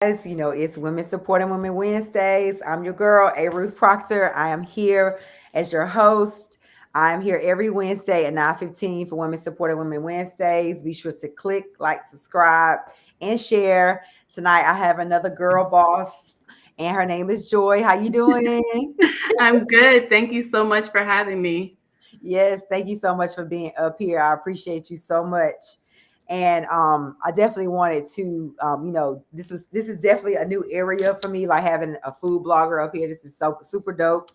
Guys, it's Women Supporting Women Wednesdays. I'm your girl, A Ruth Proctor. I am here as your host. I'm here every Wednesday at 9:15 for Women Supporting Women Wednesdays. Be sure to click, like, subscribe, and share. Tonight I have another girl boss, and her name is Joy. How you doing? I'm good. Thank you so much for having me. Yes, thank you so much for being up here. I appreciate you so much. And I definitely wanted to, this is definitely a new area for me, like having a food blogger up here. This is so super dope.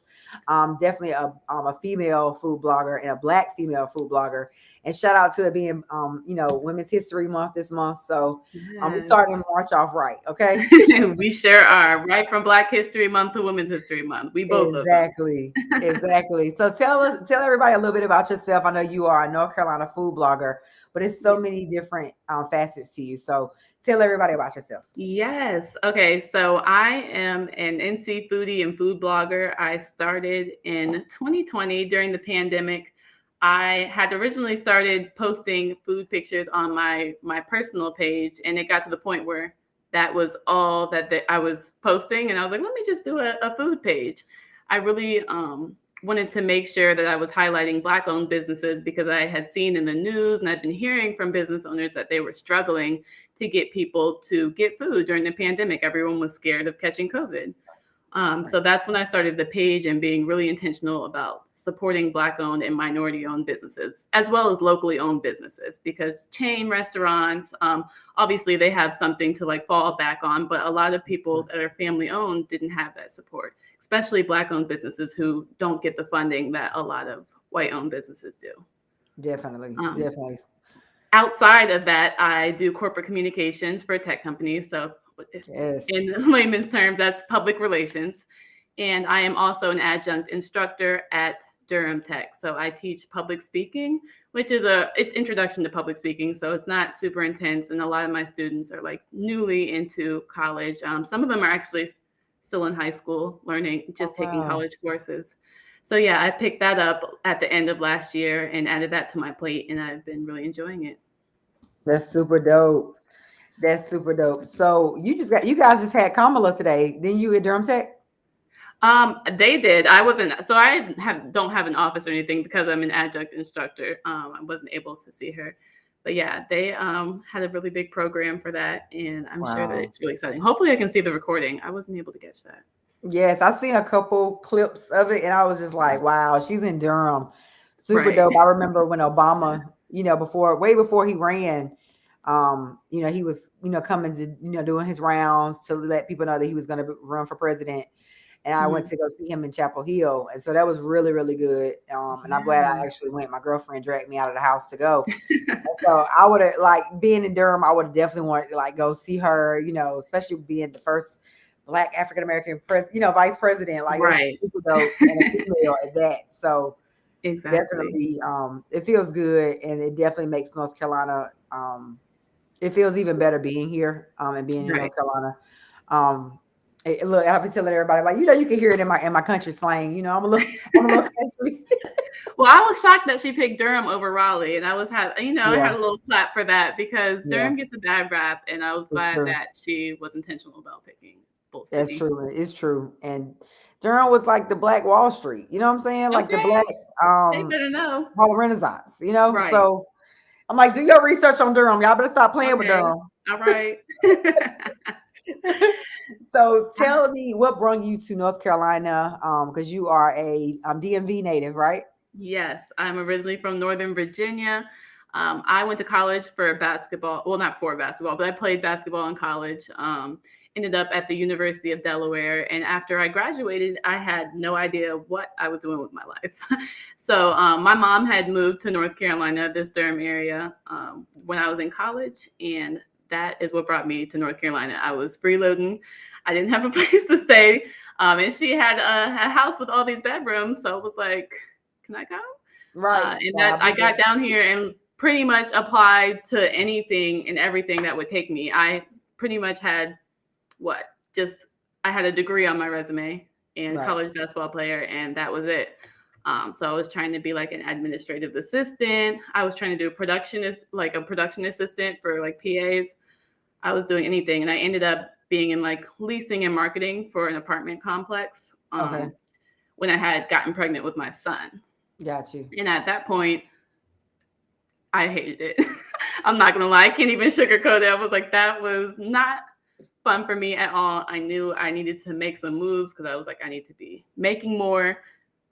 Definitely a female food blogger and a black female food blogger. And shout out to it being, Women's History Month this month. So we starting Yes. March off right. Okay. We sure are. Right from Black History Month to Women's History Month. We both of them. Exactly. Exactly. So tell everybody a little bit about yourself. I know you are a North Carolina food blogger, but it's so Yes. many different facets to you. So tell everybody about yourself. Yes. Okay. So I am an NC foodie and food blogger. I started in 2020 during the pandemic. I had originally started posting food pictures on my personal page, and it got to the point where that was all that I was posting, and I was like, let me just do a food page. I really wanted to make sure that I was highlighting Black-owned businesses because I had seen in the news and I've been hearing from business owners that they were struggling to get people to get food during the pandemic. Everyone was scared of catching COVID. Right. So that's when I started the page and being really intentional about supporting Black owned and minority owned businesses, as well as locally owned businesses, because chain restaurants, obviously they have something to like fall back on, but a lot of people that are family owned didn't have that support, especially Black owned businesses who don't get the funding that a lot of white owned businesses do. Definitely. Um, Definitely. Outside of that, I do corporate communications for tech companies. So, Yes. in layman's terms, that's public relations. And I am also an adjunct instructor at Durham Tech. So I teach public speaking, which is it's introduction to public speaking. So it's not super intense. And a lot of my students are like newly into college. Some of them are actually still in high school, learning, Oh, just taking wow. college courses. So yeah, I picked that up at the end of last year and added that to my plate, and I've been really enjoying it. That's super dope. That's super dope. So you guys just had Kamala today. Then you at Durham Tech? They did. I wasn't, so I don't have an office or anything because I'm an adjunct instructor. I wasn't able to see her, but yeah, they had a really big program for that, and I'm sure that Wow. it's really exciting. Hopefully, I can see the recording. I wasn't able to catch that. Yes, I've seen a couple clips of it and I was just like, wow, she's in Durham. Super Right. dope. I remember when Obama, way before he ran, he was, coming to, doing his rounds to let people know that he was going to run for president. And I went Mhm. to go see him in Chapel Hill. And so that was really, really good. And I'm glad I Yeah. actually went. My girlfriend dragged me out of the house to go. And so I would have like being in Durham, I would have definitely wanted to like go see her, especially being the first black African American vice president. Like that's Right. super dope and a female at that. So Exactly. definitely it feels good and it definitely makes North Carolina it feels even better being here and being in Right. North Carolina. Look, I've been telling everybody like you can hear it in my country slang. I'm a little country. Well, I was shocked that she picked Durham over Raleigh, and I Yeah, had a little clap for that because yeah, Durham gets a bad rap, and I was it's glad true. that she was intentional about picking Bull That's City. true. It's true. And Durham was like the Black Wall Street. You know what I'm saying? Like the Okay, Black they better know. Harlem Renaissance. You know. Right. So I'm like, do your research on Durham. Y'all better stop playing with Okay. Durham. All right. So tell me what brought you to North Carolina? Because you are a DMV native, right? Yes, I'm originally from Northern Virginia. I went to college for basketball. Well, not for basketball, but I played basketball in college. Ended up at the University of Delaware. And after I graduated, I had no idea what I was doing with my life. So my mom had moved to North Carolina, this Durham area, when I was in college. And that is what brought me to North Carolina. I was freeloading. I didn't have a place to stay. And she had a house with all these bedrooms. So it was like, can I come? Right. And that I'll I be there. got down here and pretty much applied to anything and everything that would take me. I pretty much had what? Just I had a degree on my resume and Right. college basketball player, and that was it. So I was trying to be like an administrative assistant. I was trying to do like a production assistant for like PAs. I was doing anything, and I ended up being in like leasing and marketing for an apartment complex Okay. when I had gotten pregnant with my son. Got you. And at that point, I hated it. I'm not gonna lie, I can't even sugarcoat it. I was like, that was not fun for me at all. I knew I needed to make some moves because I was like, I need to be making more.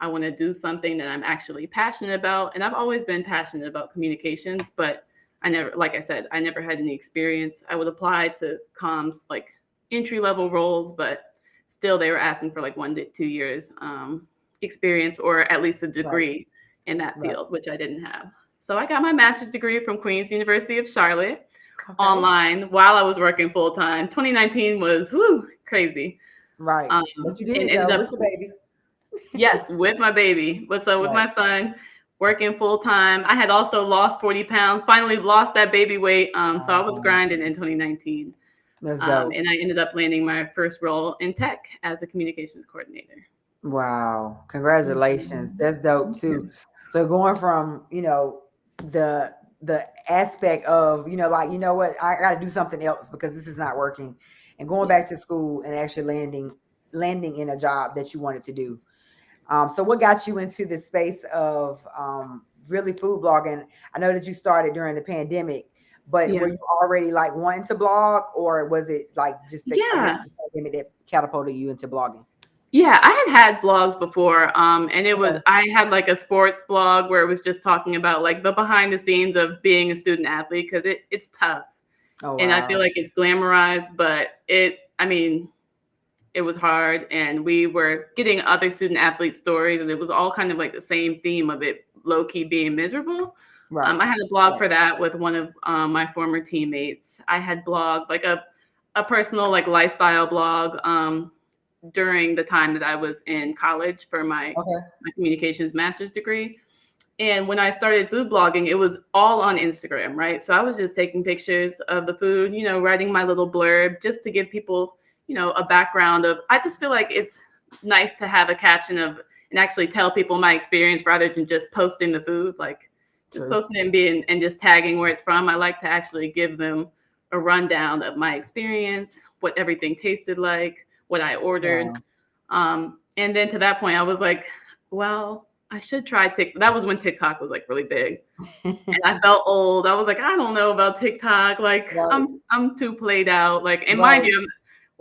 I want to do something that I'm actually passionate about. And I've always been passionate about communications, but I never, like I said, I never had any experience. I would apply to comms, like entry level roles, but still they were asking for like 1 to 2 years experience or at least a Right. degree in that Right. field, which I didn't have. So I got my master's degree from Queen's University of Charlotte Okay. online while I was working full time. 2019 was crazy. Right. Um, But you and did it ended though up, with your baby. yes, with my baby. But so with Right. my son, working full time. I had also lost 40 pounds, finally lost that baby weight. So I was grinding in 2019. That's dope. And I ended up landing my first role in tech as a communications coordinator. Wow. Congratulations. That's dope Thank you. too. So going from, the aspect of, like, you know what, I gotta do something else because this is not working. And going Yeah. back to school and actually landing in a job that you wanted to do. So what got you into the space of really food blogging? I know that you started during the pandemic, but Yeah. were you already like wanting to blog, or was it like just I guess Yeah. the pandemic that catapulted you into blogging? Yeah, I had blogs before, and Okay. I had like a sports blog where it was just talking about like the behind the scenes of being a student athlete because it's tough, Oh and I feel wow. like it's glamorized, but I mean, it was hard, and we were getting other student athlete stories, and it was all kind of like the same theme of it low key being miserable. Right. I had a blog Right. for that with one of my former teammates. I had blogged like a personal like lifestyle blog. During the time that I was in college for Okay. my communications master's degree. And when I started food blogging, it was all on Instagram, right? So I was just taking pictures of the food, writing my little blurb just to give people, a background of, I just feel like it's nice to have a caption of and actually tell people my experience rather than just posting the food, like just True. posting and just tagging where it's from. I like to actually give them a rundown of my experience, what everything tasted like, what I ordered. Wow. And then to that point, I was like, well, I should try TikTok. That was when TikTok was like really big. And I felt old. I was like, I don't know about TikTok. Like Right. I'm too played out. Like, and mind Right. you,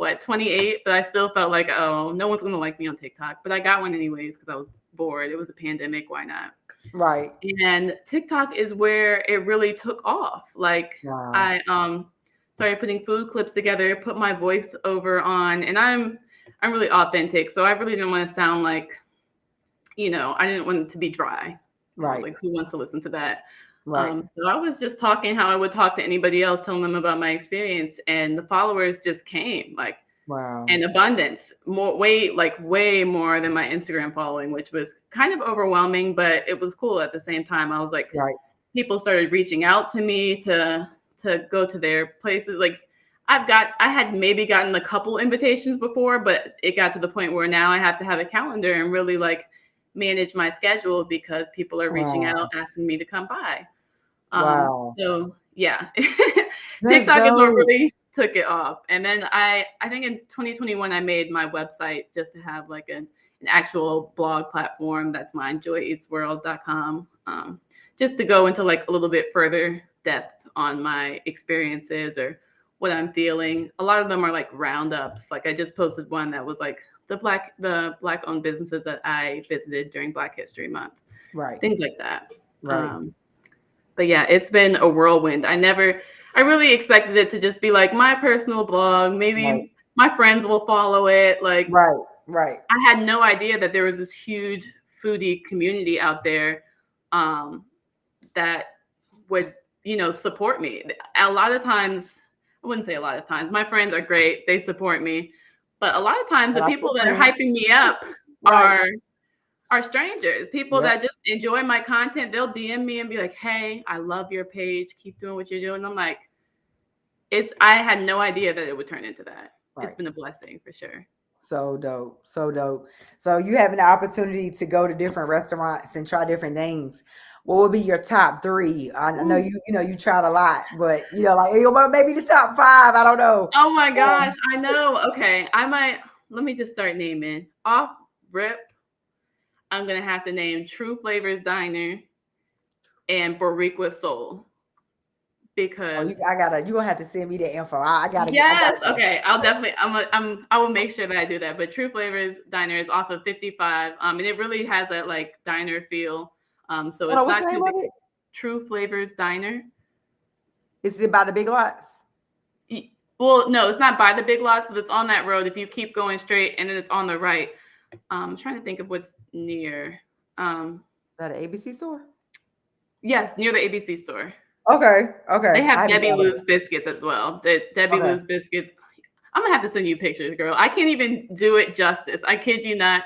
I'm 28, but I still felt like, oh, no one's gonna like me on TikTok. But I got one anyways because I was bored. It was a pandemic. Why not? Right. And TikTok is where it really took off. Like Wow. I started putting food clips together, put my voice over on, and I'm really authentic. So I really didn't want to sound like, I didn't want it to be dry. I was Right. like, who wants to listen to that? Right. So I was just talking how I would talk to anybody else, telling them about my experience, and the followers just came like Wow. in abundance, way more than my Instagram following, which was kind of overwhelming, but it was cool at the same time. I was like, Right. people started reaching out to me to go to their places. Like I had maybe gotten a couple invitations before, but it got to the point where now I have to have a calendar and really like manage my schedule because people are reaching Wow. out asking me to come by. Wow. So yeah, That's TikTok is what dope. really took it off. And then I think in 2021 I made my website just to have like an actual blog platform. That's mine, joyeatsworld.com. Just to go into like a little bit further depth on my experiences or what I'm feeling. A lot of them are like roundups. Like I just posted one that was like the black owned businesses that I visited during Black History Month, Right. things like that. Right. But yeah, it's been a whirlwind. I really expected it to just be like my personal blog. Right. Maybe my friends will follow it. Like Right. Right. I had no idea that there was this huge foodie community out there that would, support me. A lot of times, I wouldn't say a lot of times, my friends are great. They support me. But a lot of times the Shout out to people that are friends. hyping me up Right. are strangers, people Yep. that just enjoy my content. They'll DM me and be like, hey, I love your page. Keep doing what you're doing. I'm like, I had no idea that it would turn into that. It's Right. been a blessing for sure. So dope. So dope. So you having the opportunity to go to different restaurants and try different things. What would be your top three? I know Ooh. you tried a lot, but like maybe the top five. I don't know. Oh my gosh, Um, I know. Okay, I might. Let me just start naming. Off rip, I'm gonna have to name True Flavors Diner and Boricua Soul oh, because you gonna have to send me the info. I yes, gotta go. okay, I'll definitely. I will make sure that I do that. But True Flavors Diner is off of 55, and it really has that like diner feel. So Hold on, it's what's not the too name of big. it? True Flavors Diner. Is it by the Big Lots? Well, no, it's not by the Big Lots, but it's on that road. If you keep going straight, and then it's on the right. I'm trying to think of what's near. By the ABC store? Yes, near the ABC store. Okay, They okay. I have haven't Debbie thought of Lou's it. biscuits as well. The Debbie Okay. Lou's biscuits. I'm gonna have to send you pictures, girl. I can't even do it justice. I kid you not.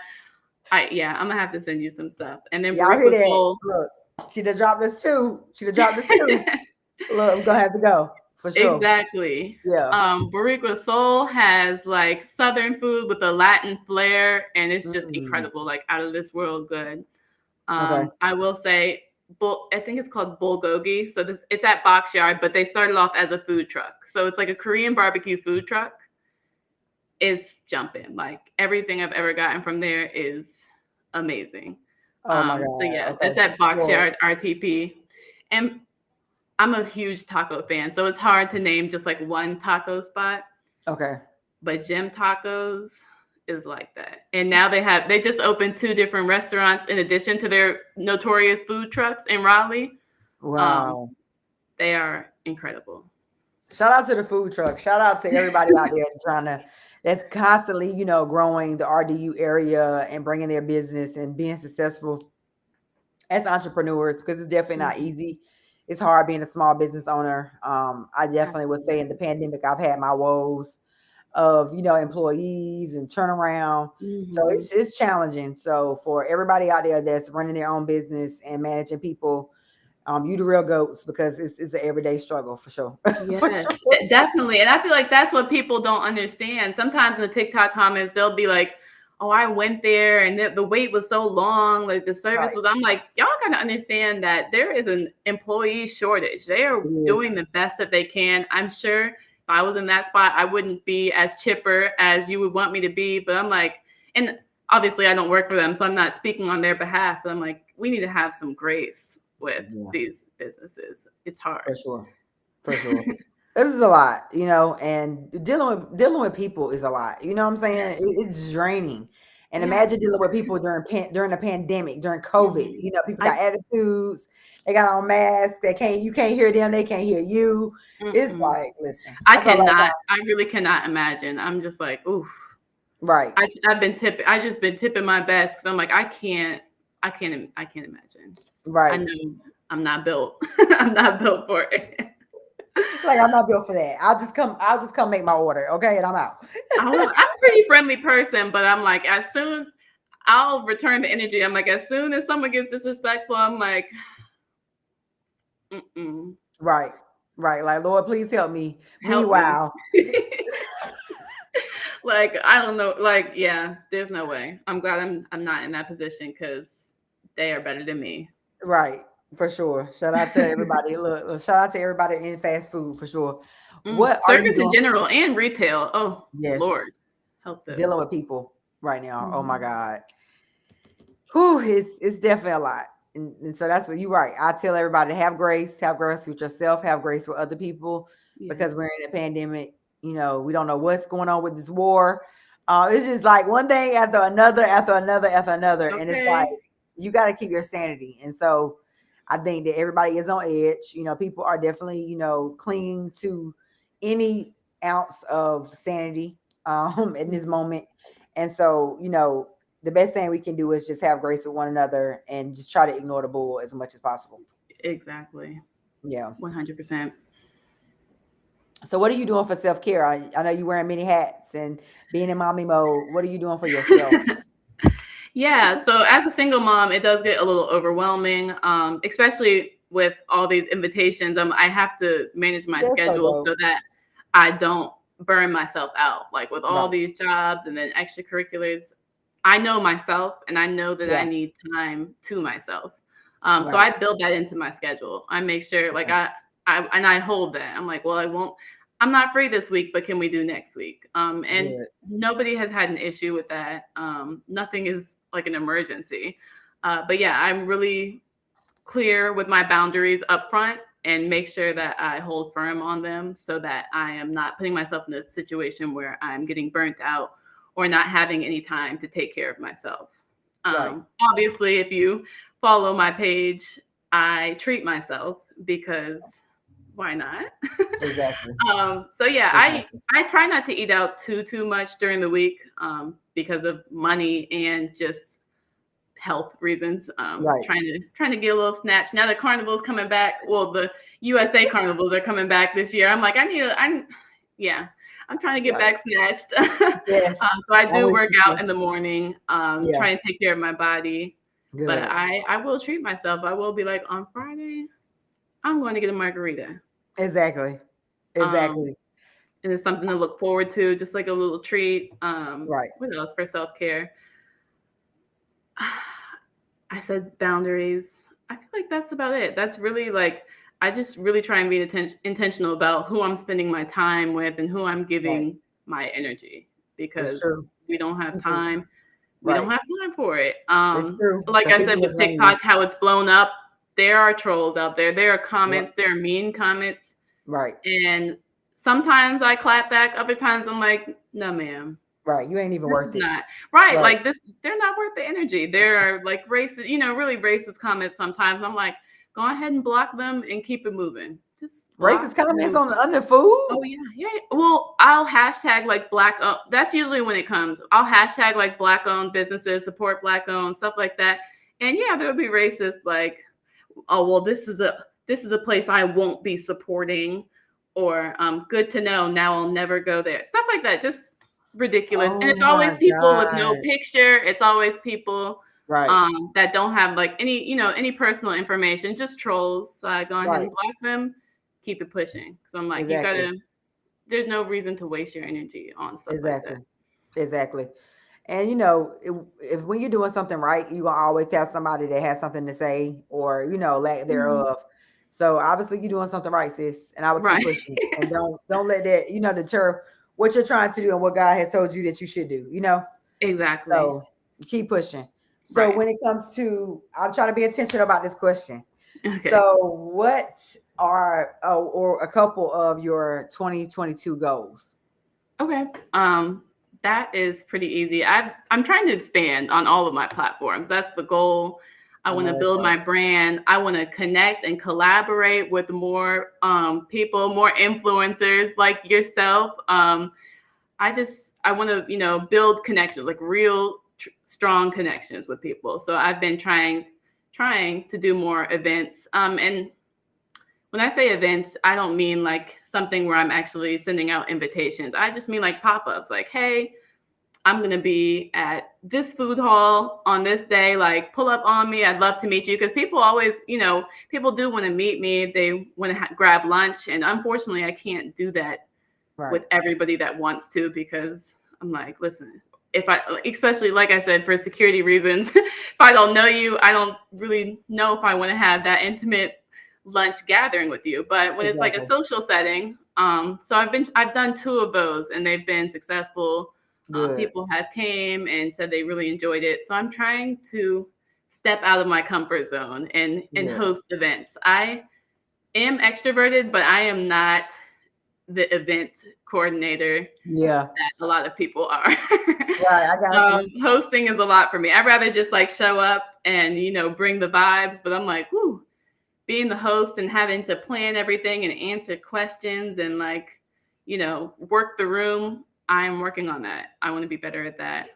I'm gonna have to send you some stuff. And then Y'all hear Bariqua that? Soul. Look, she done dropped us two. She done dropped us two. Look, we're gonna have to go for sure. Exactly. Yeah. Bariqua Soul has like Southern food with a Latin flair, and it's just Mm, incredible, like out of this world good. okay. I will say, I think it's called bulgogi. So it's at Box Yard, but they started off as a food truck. So it's like a Korean barbecue food truck. Is jumping. Like everything I've ever gotten from there is amazing. Oh my So God. yeah, Okay. that's at Box Lord. Yard RTP. And I'm a huge taco fan, so it's hard to name just like one taco spot. Okay. But Jim Tacos is like that. And now they just opened two different restaurants in addition to their notorious food trucks in Raleigh. Um, Wow. they are incredible. Shout out to the food truck. Shout out to everybody out there that's constantly, growing the RDU area and bringing their business and being successful as entrepreneurs because it's definitely not Mhm. easy. It's hard being a small business owner. I definitely would say in the Absolutely. pandemic, I've had my woes of employees and turnaround. So Mhm. it's challenging. So for everybody out there that's running their own business and managing people, you the real goats because it's an everyday struggle for sure. For Yes, sure. definitely. And I feel like that's what people don't understand. Sometimes in the TikTok comments, they'll be like, "Oh, I went there and the wait was so long. Like the service Right. was." I'm like, y'all gotta understand that there is an employee shortage. They are It doing is. the best that they can. I'm sure if I was in that spot, I wouldn't be as chipper as you would want me to be. But I'm like, and obviously I don't work for them, so I'm not speaking on their behalf. But I'm like, we need to have some grace with Yeah, these businesses. It's hard. for sure. For sure. This is a lot, and dealing with people is a lot. You know what I'm saying? Yes. It's draining. And Yes. imagine dealing with people during the pandemic, during COVID. Mhm. People got I attitudes, they got on masks, you can't hear them, they can't hear you. It's mm-mm. like, listen, I I told a lot of cannot. times, I really cannot imagine. I'm just like, oof. right, I've been tipping. I just been tipping my best because I'm like, I can't. I can't imagine. I right. know I'm not built. I'm not built for it. Like I'm not built for that. I'll just come make my order, okay, and I'm out. I'm a pretty friendly person, but I'm like, as soon I'll return the energy. I'm like, as soon as someone gets disrespectful, I'm like, mm-mm, Right, right. Like, Lord, please help me. help me. Meanwhile, Like I don't know, like yeah, there's no way. I'm glad I'm not in that position because they are better than me. right, for sure. Shout out to everybody. Look, shout out to everybody in fast food for sure. What are you Service in doing? general and retail. Oh Yes, Lord, help them. dealing with people right now. Oh my Mhm. God. Whew, it's definitely a lot. And so that's what you're right. I tell everybody to have grace with yourself, have grace with other people Yes. because we're in a pandemic. We don't know what's going on with this war. It's just like one thing after another, after another, after another. And it's like, Okay. you got to keep your sanity. And so I think that everybody is on edge. People are definitely, clinging to any ounce of sanity in this Mhm. moment. And so, the best thing we can do is just have grace with one another and just try to ignore the bull as much as possible. Exactly. Yeah. 100%. So what are you doing for self-care? I know you're wearing many hats and being in mommy mode. What are you doing for yourself? Yeah. So as a single mom, it does get a little overwhelming, especially with all these invitations. I have to manage my That's so schedule dope. so that I don't burn myself out, like with all Right. these jobs and then extracurriculars. I know myself and I know that I Yeah. need time to myself. So Right. I build that into my schedule. I make sure like Okay. I hold that. I'm like, well, I'm not free this week, but can we do next week? And Good. nobody has had an issue with that. Nothing is like an emergency. But yeah, I'm really clear with my boundaries up front and make sure that I hold firm on them so that I am not putting myself in a situation where I'm getting burnt out or not having any time to take care of myself. Right. Obviously, if you follow my page, I treat myself because why not? Exactly. So yeah, Exactly. I try not to eat out too much during the week because of money and just health reasons. Right. Trying to get a little snatch. Now the carnival's coming back. Well, the USA carnivals are coming back this year. I'm like, yeah, I'm trying to get Right. back snatched. Yes. So I I'm do with work you, out sis. in the morning, Yeah. trying to take care of my body. But Good. I will treat myself. I will be like, on Friday, I'm going to get a margarita. Exactly. Um, Exactly. and it's something to look forward to, just like a little treat. Right. What else for self-care? I said boundaries. I feel like that's about it. That's really like I just really try and be intentional about who I'm spending my time with and who I'm Right. giving my energy It's because true. we don't have People. time. We don't Right. have time for it. It's true. Like Because I said people will with drain you. TikTok, how it's blown up, there are trolls out there. There are Yep. comments, there are mean comments. Right. And sometimes I clap back, other times I'm like, no, ma'am. Right. You ain't even This is worth it. not right. Right. Like this, they're not worth the energy. There are like racist, really racist comments sometimes. I'm like, go ahead and block them and keep it moving. Just block Racist and comments move. on under food? Oh yeah, yeah. Well, I'll hashtag like black owned. That's usually when it comes. I'll hashtag like black owned businesses, support black owned, stuff like that. And yeah, there would be racist like, oh well, this is a place I won't be supporting, or good to know. Now I'll never go there. Stuff like that. Just ridiculous. And Oh it's always my people with no God. picture. It's always people Right. that don't have like any personal information. Just trolls. So I go ahead Right. and block them. Keep it pushing. So I'm like, you Exactly. gotta. There's no reason to waste your energy on stuff like that. Exactly. Exactly. And if when you're doing something right, you're gonna always have somebody that has something to say or lack Mhm. thereof. So obviously you're doing something right, sis. And I would keep Right. pushing and don't let that, deter what you're trying to do and what God has told you that you should do. Exactly. So keep pushing. So Right. when it comes to, I'm trying to be intentional about this question. Okay. So what are or a couple of your 2022 goals? Okay. That is pretty easy. I'm trying to expand on all of my platforms. That's the goal. I I want know to that's build right. my brand. I want to connect and collaborate with more people, more influencers like yourself. I want to, build connections, like real strong connections with people. So I've been trying to do more events. And when I say events, I don't mean like something where I'm actually sending out invitations. I just mean like pop-ups, like, hey, I'm going to be at this food hall on this day. Like, pull up on me. I'd love to meet you. Because people always, people do want to meet me. They want to grab lunch. And unfortunately, I can't do that with Right. everybody that wants to because I'm like, listen, especially like I said, for security reasons, if I don't know you, I don't really know if I want to have that intimate lunch gathering with you. But when it's like a Exactly. social setting, so I've done two of those and they've been successful. Good. People have came and said they really enjoyed it. So I'm trying to step out of my comfort zone and Yeah. host events. I am extroverted, but I am not the event coordinator Yeah. that a lot of people are. Right. I got you. Hosting is a lot for me. I'd rather just like show up and bring the vibes, but I'm like, whoo, being the host and having to plan everything and answer questions and like, work the room. I'm working on that. I want to be better at that.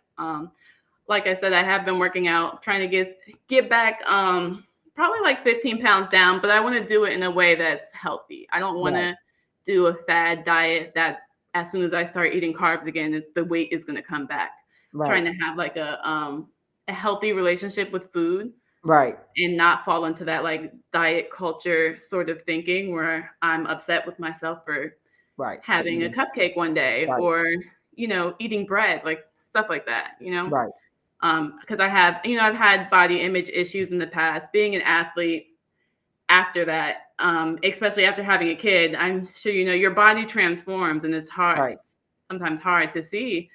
Like I said, I have been working out, trying to get back probably like 15 pounds down, but I want to do it in a way that's healthy. I don't want Right. to do a fad diet that as soon as I start eating carbs again, the weight is going to come back. Right. Trying to have like a healthy relationship with food Right. and not fall into that like diet culture sort of thinking where I'm upset with myself for Right. For having a eating. cupcake one day, Right. or, eating bread, like stuff like that, Right. because I've had body image issues in the past, being an athlete. After that, especially after having a kid, I'm sure your body transforms, and it's hard. Right. It's sometimes hard to see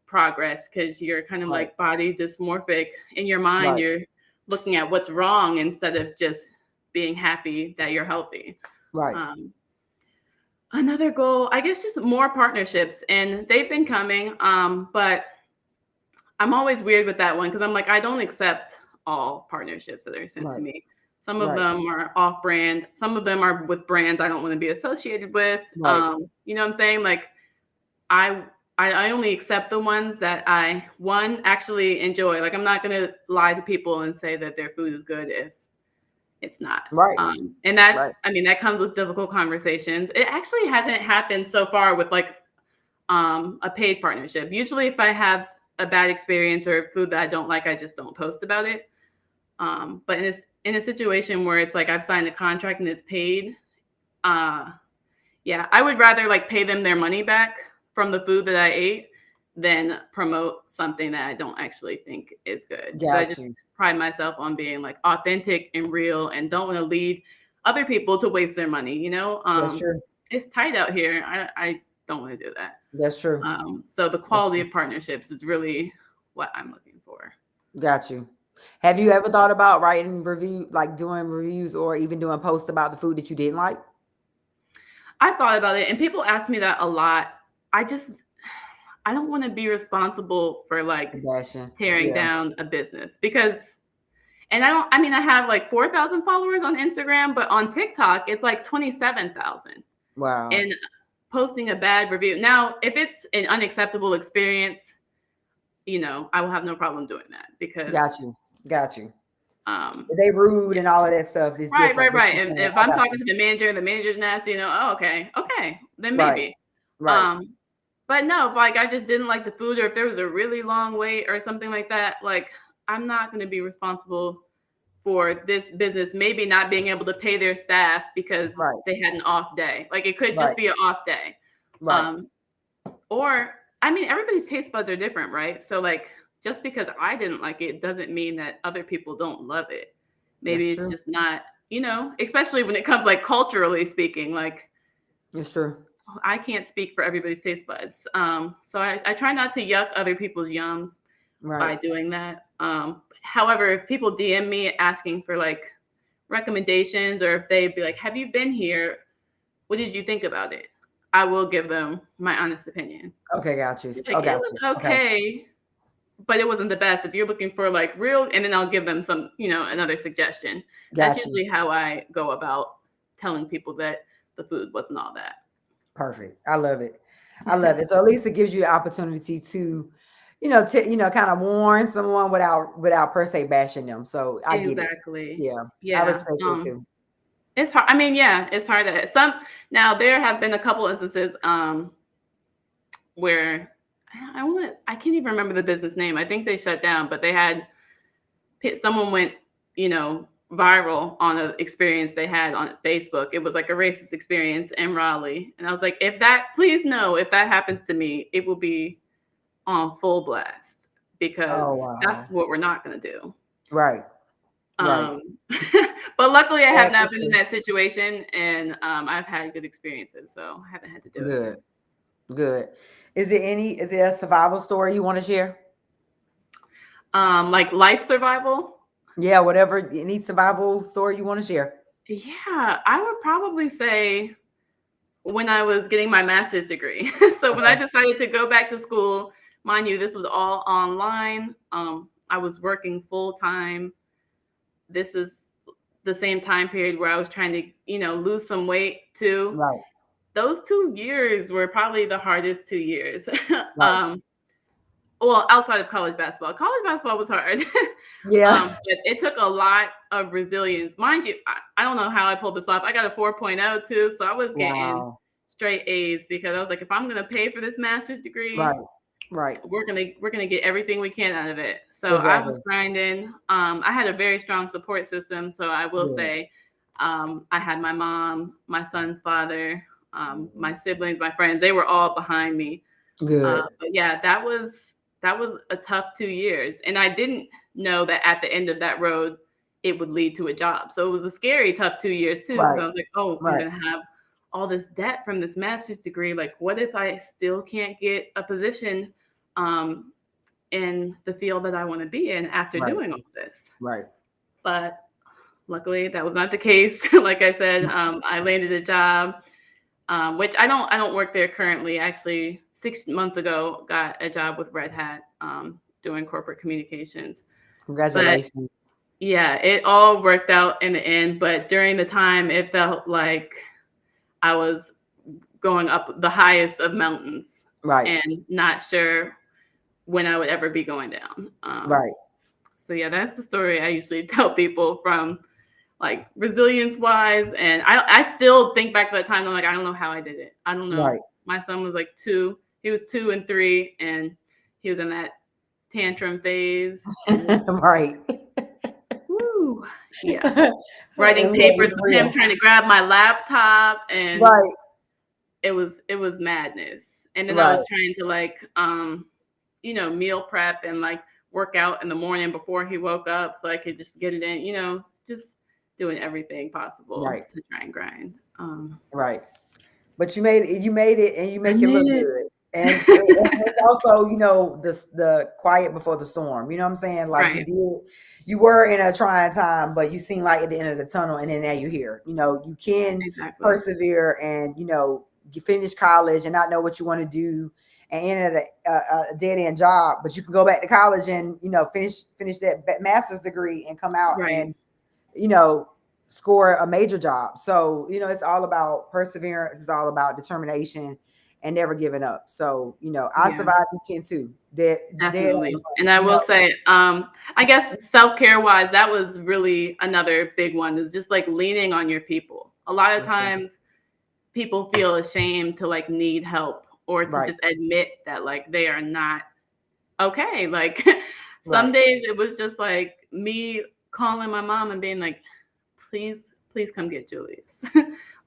progress, because you're kind of Right. like body dysmorphic in your mind. Right. You're looking at what's wrong instead of just being happy that you're healthy. Right. Um, Another goal, I guess, just more partnerships, and they've been coming. But I'm always weird with that one, because I'm like, I don't accept all partnerships that are sent to Right. me. Some of Right. them are off brand. Some of them are with brands I don't want to be associated with. Right. You know what I'm saying? Like, I I only accept the ones that I, one, actually enjoy. Like, I'm not gonna lie to people and say that their food is good if it's not. Right. And that, Right. I mean, that comes with difficult conversations. It actually hasn't happened so far with like a paid partnership. Usually, if I have a bad experience or food that I don't like, I just don't post about it. But in a situation where it's like I've signed a contract and it's paid, yeah, I would rather like pay them their money back from the food that I ate than promote something that I don't actually think is good. Because I Got just you. pride myself on being like authentic and real, and don't want to lead other people to waste their money. That's true. It's tight out here. I don't want to do that. That's true. So the That's quality true. of partnerships is really what I'm looking for. Got you. Have you ever thought about writing review, like doing reviews or even doing posts about the food that you didn't like? I've thought about it, and people ask me that a lot. I just, I don't want to be responsible for like Bashing. tearing Yeah. down a business, because, and I mean, I have like 4,000 followers on Instagram, but on TikTok, it's like 27,000. Wow. And posting a bad review. Now, if it's an unacceptable experience, I will have no problem doing that, because, Got you. Got you. um, If they rude and all of that stuff is right, different. right, What right. you And saying? if I I'm got talking you. to the manager and the manager's nasty, oh, okay, then Right. maybe. Right. Um, but no, if like I just didn't like the food, or if there was a really long wait or something like that, like I'm not going to be responsible for this business maybe not being able to pay their staff because Right. they had an off day. Like, it could just Right. be an off day. Right. Um, or I mean, everybody's taste buds are different, right? So like, just because I didn't like it doesn't mean that other people don't love it. That's Maybe it's true. just not, especially when it comes like culturally speaking, like It's true. I can't speak for everybody's taste buds. So I try not to yuck other people's yums Right. by doing that. However, if people DM me asking for like recommendations, or if they'd be like, have you been here? What did you think about it? I will give them my honest opinion. Okay. Got you. Like, Oh, it got was you. Okay. okay, but it wasn't the best. If you're looking for like real, and then I'll give them some, another suggestion. That's Got you. usually how I go about telling people that the food wasn't all that. Perfect. I love it. I love it. So at least it gives you the opportunity to, kind of warn someone without per se bashing them. So I get it. Exactly. Yeah. I Yeah. respect it too. It's hard. I mean, yeah, it's hard to now there have been a couple instances where I can't even remember the business name. I think they shut down, but they had someone went, viral on an experience they had on Facebook. It was like a racist experience in Raleigh. And I was like, please know, if that happens to me, it will be on full blast, Oh, because wow. that's what we're not going to do. Right. Right. But luckily I have That's not been in true. that situation, and I've had good experiences, so I haven't had to do it. Good. Good. Is there a survival story you want to share? Like life survival. Yeah, whatever, any survival story you want to share. Yeah, I would probably say when I was getting my master's degree. So when I Okay. decided to go back to school, mind you, this was all online. I was working full time. This is the same time period where I was trying to, lose some weight too. Right. Those 2 years were probably the hardest 2 years. Right. Well, outside of college basketball. College basketball was hard. Yeah. But it took a lot of resilience. Mind you, I don't know how I pulled this off. I got a 4.0 too, so I was getting Wow. straight A's, because I was like, if I'm gonna pay for this master's degree, Right. Right. we're gonna get everything we can out of it. So I was Exactly. grinding. I had a very strong support system. So I will Good. say, I had my mom, my son's father, My siblings, my friends, they were all behind me. Good. But yeah, that was a tough 2 years, and I didn't know that at the end of that road it would lead to a job. So it was a scary, tough 2 years too, because Right. I was like, oh, I'm Right. gonna have all this debt from this master's degree. Like, what if I still can't get a position um, in the field that I want to be in after Right. doing all this? Right. But luckily, that was not the case. Like I said, I landed a job, which I don't work there currently. Actually, 6 months ago, got a job with Red Hat, doing corporate communications. But Congratulations. yeah, it all worked out in the end. But during the time, it felt like I was going up the highest of mountains Right. and not sure when I would ever be going down. Right. So yeah, that's the story I usually tell people, from like resilience wise. And I still think back to that time. I'm like, I don't know how I did it. I don't know. Right. My son was like 2. He was 2 and 3, and he was in that tantrum phase. And Right. woo, yeah, And writing papers it's with him, real. trying to grab my laptop, and Right. it was madness. And then I was Right. trying to like meal prep and like work out in the morning before he woke up so I could just get it in, just doing everything possible Right. to try and grind. Right. But you made it, and you I make it made look it. good. And it's also, the quiet before the storm. You know what I'm saying? Like Right. you were in a trying time, but you seem like at the end of the tunnel, and then now you're here. You can Exactly. persevere, and you finish college and not know what you want to do, and end at a dead end job, but you can go back to college and finish that master's degree and come out Right. and you know, score a major job. So, it's all about perseverance. It's all about determination and never giving up. So, I Yeah. survived. You can too. Dead on the Definitely. bone, And I will say, I guess self-care wise, that was really another big one, is just like leaning on your people. A lot of That's true. times people feel ashamed to like need help, or to Right. just admit that like they are not okay. Like some Right. days it was just like me calling my mom and being like, please come get Julius.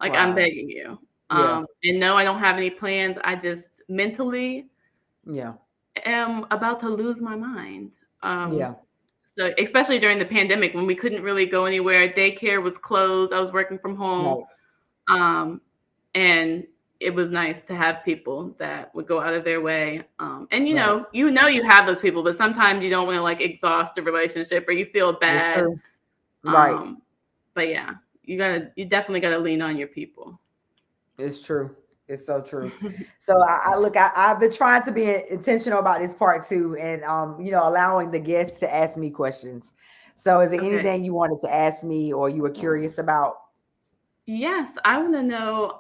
Like, I'm Wow. begging you. Yeah. And no, I don't have any plans. I just mentally Yeah. am about to lose my mind. Um, Yeah. so especially during the pandemic, when we couldn't really go anywhere, daycare was closed. I was working from home. Right. Um, and it was nice to have people that would go out of their way. And Right. you have those people, but sometimes you don't want to like exhaust the relationship, or you feel That's bad. true. Right. Um, but yeah, you definitely gotta lean on your people. It's true. It's so true. So I've been trying to be intentional about this part too, and allowing the guests to ask me questions. So is there Okay. anything you wanted to ask me or you were curious about? Yes, I want to know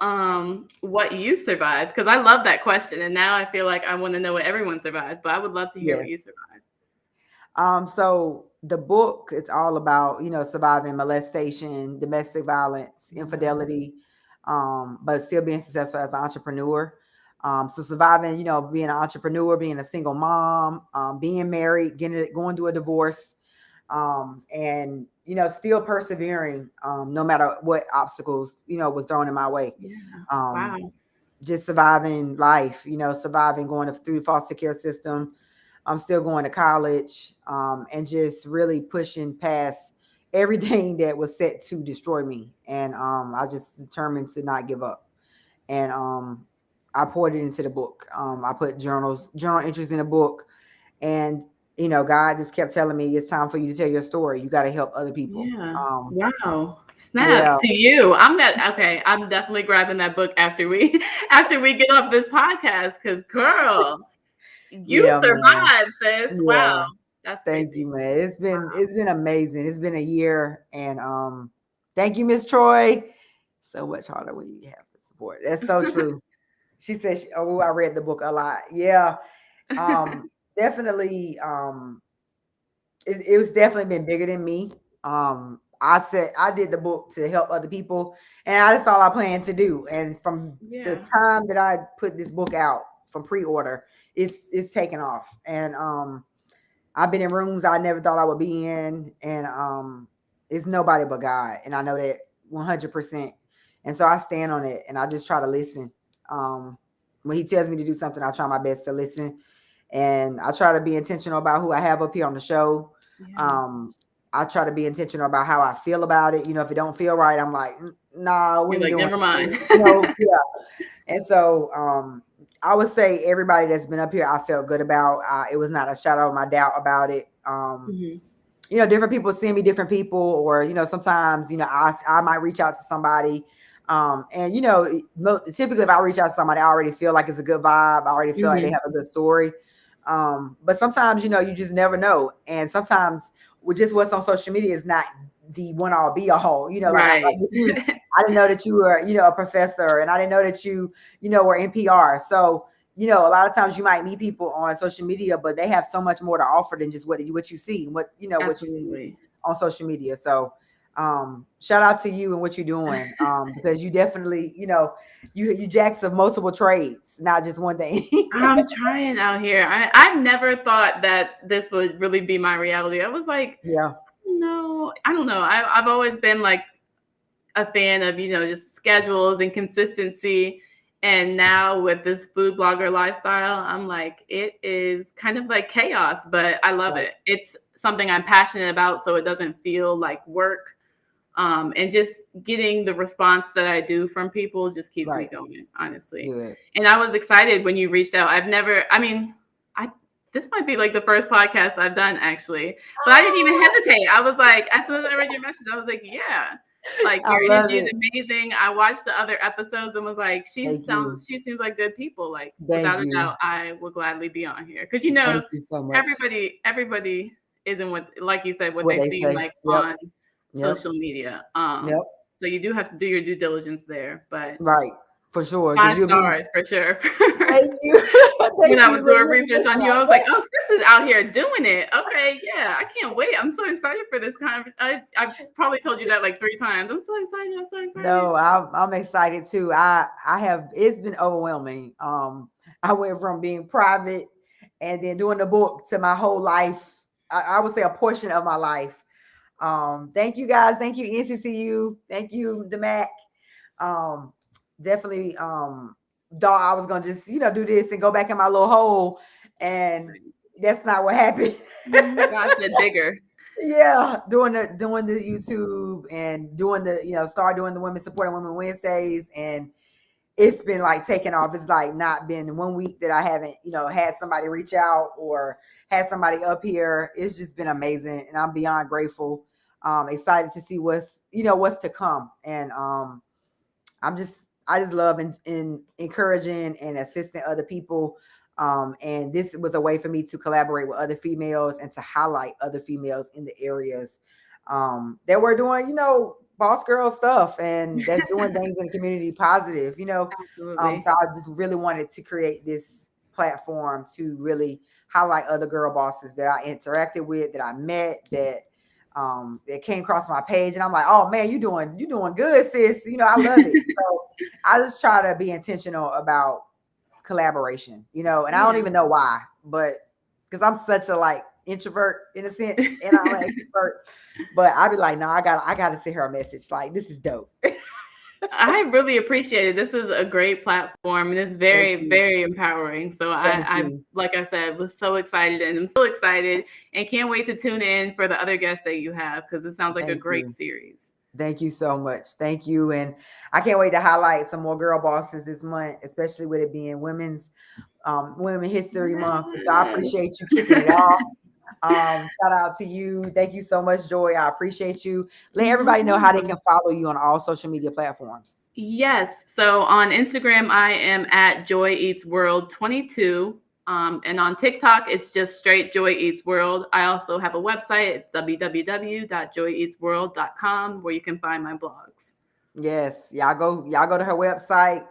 what you survived, because I love that question, and now I feel like I want to know what everyone survived. But I would love to hear what Yes. you survived. So the book, it's all about, surviving molestation, domestic violence, infidelity, but still being successful as an entrepreneur. So surviving, being an entrepreneur, being a single mom, being married, going through a divorce, and still persevering, no matter what obstacles, was thrown in my way. Yeah. Um, Wow. just surviving life, surviving going through the foster care system. I'm still going to college, and just really pushing past everything that was set to destroy me. And I just determined to not give up. And I poured it into the book. I put journal entries in the book, and God just kept telling me it's time for you to tell your story. You got to help other people. Yeah. Wow. Yeah, Snaps to you. I'm definitely grabbing that book after we after we get off this podcast, because girl, you yeah, man. survived, sis. Wow. Yeah. That's Thank crazy. you, man. It's been amazing. It's been a year, and thank you, Miss Troy. So much harder when you have the support. That's so true. She said, "Oh, I read the book a lot." Yeah, definitely. It was definitely been bigger than me. I said I did the book to help other people, and that's all I plan to do. And from the Yeah. time that I put this book out from pre-order, it's taken off, and I've been in rooms I never thought I would be in, and it's nobody but God, and I know that 100%. And so I stand on it and I just try to listen. When he tells me to do something, I try my best to listen, and I try to be intentional about who I have up here on the show. Yeah. I try to be intentional about how I feel about it. If it don't feel right, I'm like, nah, we You're ain't like, doing never mind. it. Yeah. And so I would say everybody that's been up here, I felt good about. It was not a shadow of my doubt about it. Mm-hmm. Different people send me different people, or sometimes I might reach out to somebody, and typically if I reach out to somebody, I already feel like it's a good vibe. I already feel like they Mm-hmm. have a good story. But sometimes you just never know, and sometimes with just what's on social media is not the one all be all. Like Right. with you, I didn't know that you were a professor, and I didn't know that you were in PR. So a lot of times you might meet people on social media, but they have so much more to offer than just what you see, what you see Absolutely. on social media. So shout out to you and what you're doing, because you definitely, you jacks of multiple trades, not just one thing. I'm trying out here. I never thought that this would really be my reality. I was like, Yeah, no, I don't know. I've always been like a fan of, just schedules and consistency. And now with this food blogger lifestyle, I'm like, it is kind of like chaos, but I love right, it. It's something I'm passionate about, so it doesn't feel like work. And just getting the response that I do from people just keeps me right. going, honestly. Good. And I was excited when you reached out. I this might be like the first podcast I've done actually, but I didn't even hesitate. I was like, as soon as I read your message, I was like, yeah, like I your love energy is it. amazing. I watched the other episodes and was like, she Thank you. seems like good people. Like Thank without a you. doubt, I will gladly be on here because Thank you so much. everybody isn't what, like you said, what What they they seem say. like Yep. on Yep. social media. Yep. So you do have to do your due diligence there, but Right. For sure. Because five you'll be. stars for sure. Thank you. When Thank I you. was Look, doing you'll be research looking on you, like I was like, what? oh, sis is out here doing it. Okay, yeah, I can't wait. I'm so excited for this I probably told you that like 3 times. I'm so excited. I'm so excited. No, I'm excited too. I have, it's been overwhelming. I went from being private and then doing the book to my whole life. I would say a portion of my life. Thank you guys. Thank you, NCCU. Thank you, the Mac. Um, Definitely thought I was gonna just, do this and go back in my little hole. And that's not what happened. Gosh, that digger. Yeah, doing the YouTube and doing the start doing the Women Supporting Women Wednesdays, and it's been like taking off. It's like not been 1 week that I haven't had somebody reach out or had somebody up here. It's just been amazing, and I'm beyond grateful. Excited to see what's to come, and I just love in encouraging and assisting other people. And this was a way for me to collaborate with other females and to highlight other females in the areas that we're doing, boss girl stuff, and that's doing things in the community positive. Absolutely. So I just really wanted to create this platform to really highlight other girl bosses that I interacted with, that I met, that came across my page, and I'm like, oh man, you doing good, sis. I love it. So I just try to be intentional about collaboration, and I don't Yeah. even know why, but because I'm such a like introvert in a sense, and I'm an extrovert, but I'd be like, no, I gotta send her a message. Like, this is dope. I really appreciate it. This is a great platform and it's Thank very, you. very empowering. So Thank I you. like I said, was so excited and I'm so excited and can't wait to tune in for the other guests that you have because it sounds like a Thank great you. series. Thank you so much. Thank you. And I can't wait to highlight some more girl bosses this month, especially with it being Women History Month. So I appreciate you kicking it off. Shout out to you. Thank you so much, Joy. I appreciate you. Let No everybody know how they problem. can follow you on all social media platforms. Yes. So on Instagram, I am at Joyeatsworld 22. And on TikTok, it's just straight Joy Eats World. I also have a website. It's www.joyeatsworld.com where you can find my blogs. Yes, y'all go to her website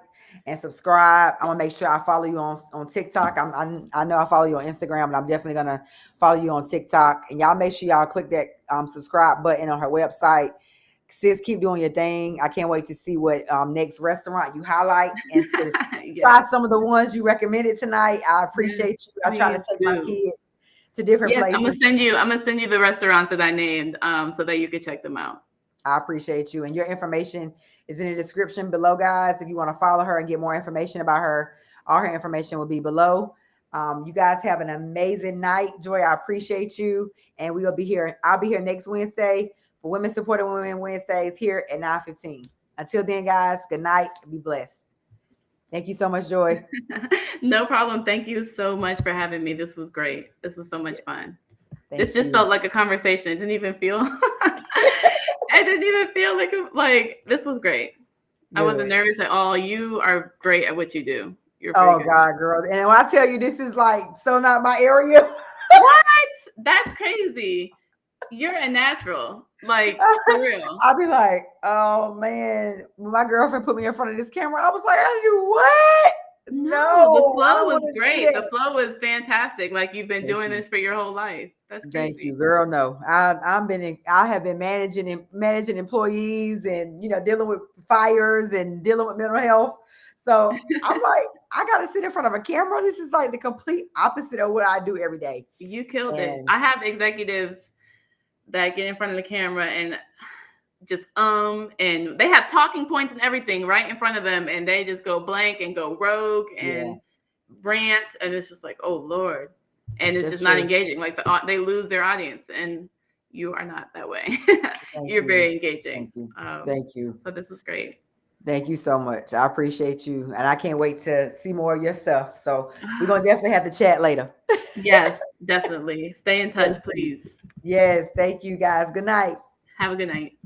and subscribe. I'm gonna make sure I follow you on TikTok. I know I follow you on Instagram, and I'm definitely gonna follow you on TikTok. And y'all make sure y'all click that subscribe button on her website. Sis, keep doing your thing. I can't wait to see what next restaurant you highlight and to try Yes. some of the ones you recommended tonight. I Yes, appreciate you. I try to please take my do. kids to different Yes, places. I'm gonna send you the restaurants that I named so that you can check them out. I appreciate you. And your information is in the description below, guys. If you want to follow her and get more information about her, all her information will be below. You guys have an amazing night. Joy, I appreciate you. And we will be here. I'll be here next Wednesday for Women Supporting Women Wednesdays here at 9:15. Until then, guys, good night and be blessed. Thank you so much, Joy. No problem. Thank you so much for having me. This was great. This was so much fun. Thank This just felt like a conversation. It didn't even feel I didn't even feel like this was great. Good. I wasn't nervous at all. You are great at what you do. You're oh good. God, girl. And when I tell you this is like so not my area. What? That's crazy. You're a natural. Like for real. I'll be like, oh man. When my girlfriend put me in front of this camera, I was like, I do what? No, the flow was wanna do great. that. The flow was fantastic. Like you've been Thank doing you. this for your whole life. That's crazy. Thank you, girl. No, I have been managing employees and dealing with fires and dealing with mental health. So I'm like, I gotta sit in front of a camera. This is like the complete opposite of what I do every day. You killed it. I have executives that get in front of the camera and just and they have talking points and everything right in front of them, and they just go blank and go rogue and rant, and it's just like, oh Lord. And it's just not engaging. Like they lose their audience, and you are not that way. You're very engaging. Thank you. Thank you. So this was great. Thank you so much. I appreciate you, and I can't wait to see more of your stuff. So we're gonna definitely have to chat later. Yes, definitely. Stay in touch, please. Yes, thank you, guys. Good night. Have a good night.